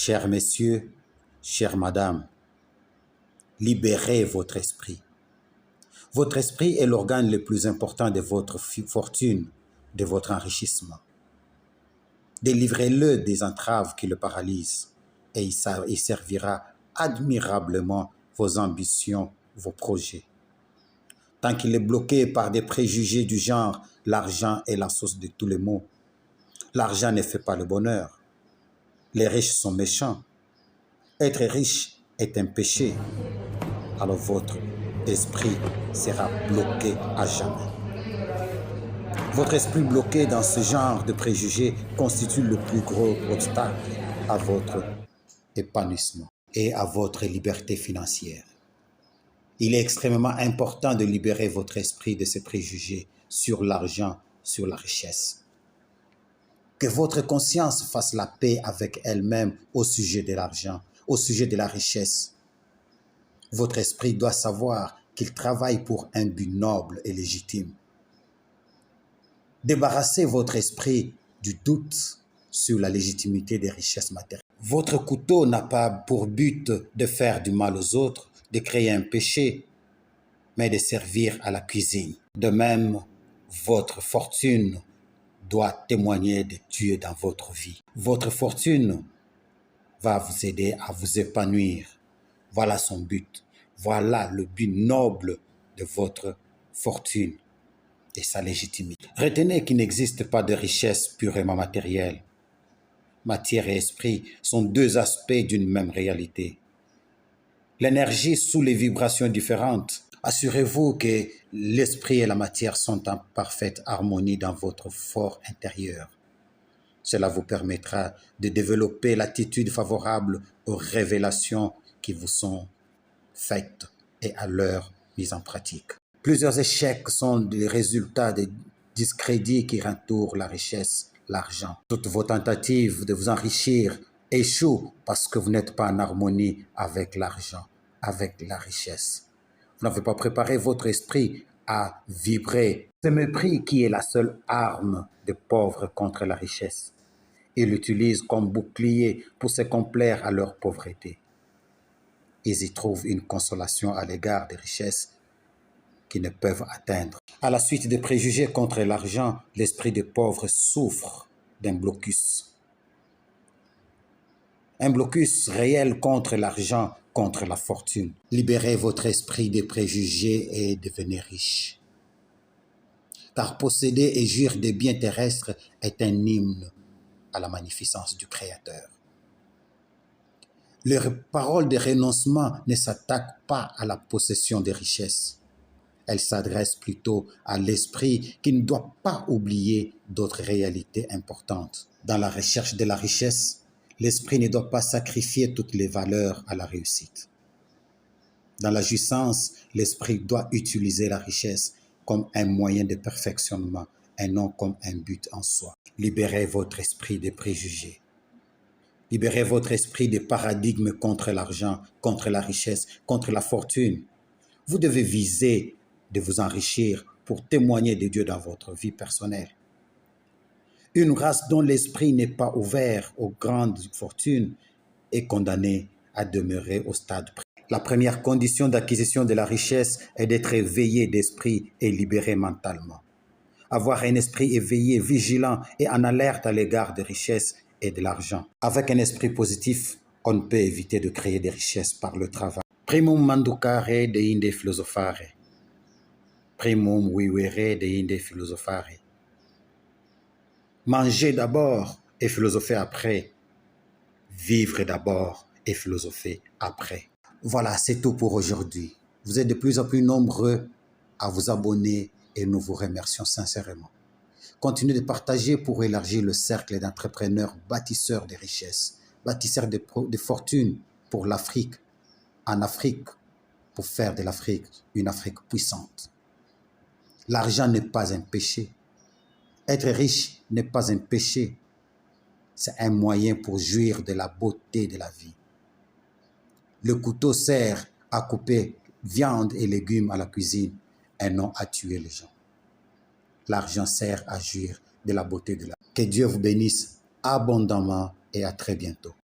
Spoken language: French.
Chers messieurs, chères madames, libérez votre esprit. Votre esprit est l'organe le plus important de votre fortune, de votre enrichissement. Délivrez-le des entraves qui le paralysent et il servira admirablement vos ambitions, vos projets. Tant qu'il est bloqué par des préjugés du genre « l'argent est la source de tous les maux », l'argent ne fait pas le bonheur, les riches sont méchants, être riche est un péché, alors votre esprit sera bloqué à jamais. Votre esprit bloqué dans ce genre de préjugés constitue le plus gros obstacle à votre épanouissement et à votre liberté financière. Il est extrêmement important de libérer votre esprit de ces préjugés sur l'argent, sur la richesse. Que votre conscience fasse la paix avec elle-même au sujet de l'argent, au sujet de la richesse. Votre esprit doit savoir qu'il travaille pour un but noble et légitime. Débarrassez votre esprit du doute sur la légitimité des richesses matérielles. Votre couteau n'a pas pour but de faire du mal aux autres, de créer un péché, mais de servir à la cuisine. De même, votre fortune doit témoigner de Dieu dans votre vie. Votre fortune va vous aider à vous épanouir. Voilà son but. Voilà le but noble de votre fortune et sa légitimité. Retenez qu'il n'existe pas de richesse purement matérielle. Matière et esprit sont deux aspects d'une même réalité. L'énergie sous les vibrations différentes. Assurez-vous que l'esprit et la matière sont en parfaite harmonie dans votre fort intérieur. Cela vous permettra de développer l'attitude favorable aux révélations qui vous sont faites et à leur mise en pratique. Plusieurs échecs sont des résultats des discrédits qui entourent la richesse, l'argent. Toutes vos tentatives de vous enrichir échouent parce que vous n'êtes pas en harmonie avec l'argent, avec la richesse. Vous n'avez pas préparé votre esprit à vibrer. Ce mépris qui est la seule arme des pauvres contre la richesse. Ils l'utilisent comme bouclier pour se complaire à leur pauvreté. Ils y trouvent une consolation à l'égard des richesses qu'ils ne peuvent atteindre. À la suite des préjugés contre l'argent, l'esprit des pauvres souffre d'un blocus. Un blocus réel contre l'argent, contre la fortune. Libérez votre esprit des préjugés et devenez riche. Car posséder et jouir des biens terrestres est un hymne à la magnificence du Créateur. Les paroles de renoncement ne s'attaquent pas à la possession des richesses. Elles s'adressent plutôt à l'esprit qui ne doit pas oublier d'autres réalités importantes. Dans la recherche de la richesse, l'esprit ne doit pas sacrifier toutes les valeurs à la réussite. Dans la jouissance, l'esprit doit utiliser la richesse comme un moyen de perfectionnement et non comme un but en soi. Libérez votre esprit des préjugés. Libérez votre esprit des paradigmes contre l'argent, contre la richesse, contre la fortune. Vous devez viser de vous enrichir pour témoigner de Dieu dans votre vie personnelle. Une race dont l'esprit n'est pas ouvert aux grandes fortunes est condamnée à demeurer au stade précoce. La première condition d'acquisition de la richesse est d'être éveillé d'esprit et libéré mentalement. Avoir un esprit éveillé, vigilant et en alerte à l'égard des richesses et de l'argent. Avec un esprit positif, on ne peut éviter de créer des richesses par le travail. Primum manducare de inde philosophare. Primum vivere de inde philosophare. Manger d'abord et philosopher après. Vivre d'abord et philosopher après. Voilà, c'est tout pour aujourd'hui. Vous êtes de plus en plus nombreux à vous abonner et nous vous remercions sincèrement. Continuez de partager pour élargir le cercle d'entrepreneurs bâtisseurs de richesses, bâtisseurs de fortune pour l'Afrique, en Afrique, pour faire de l'Afrique une Afrique puissante. L'argent n'est pas un péché. Être riche n'est pas un péché. C'est un moyen pour jouir de la beauté de la vie. Le couteau sert à couper viande et légumes à la cuisine et non à tuer les gens. L'argent sert à jouir de la beauté de la vie. Que Dieu vous bénisse abondamment et à très bientôt.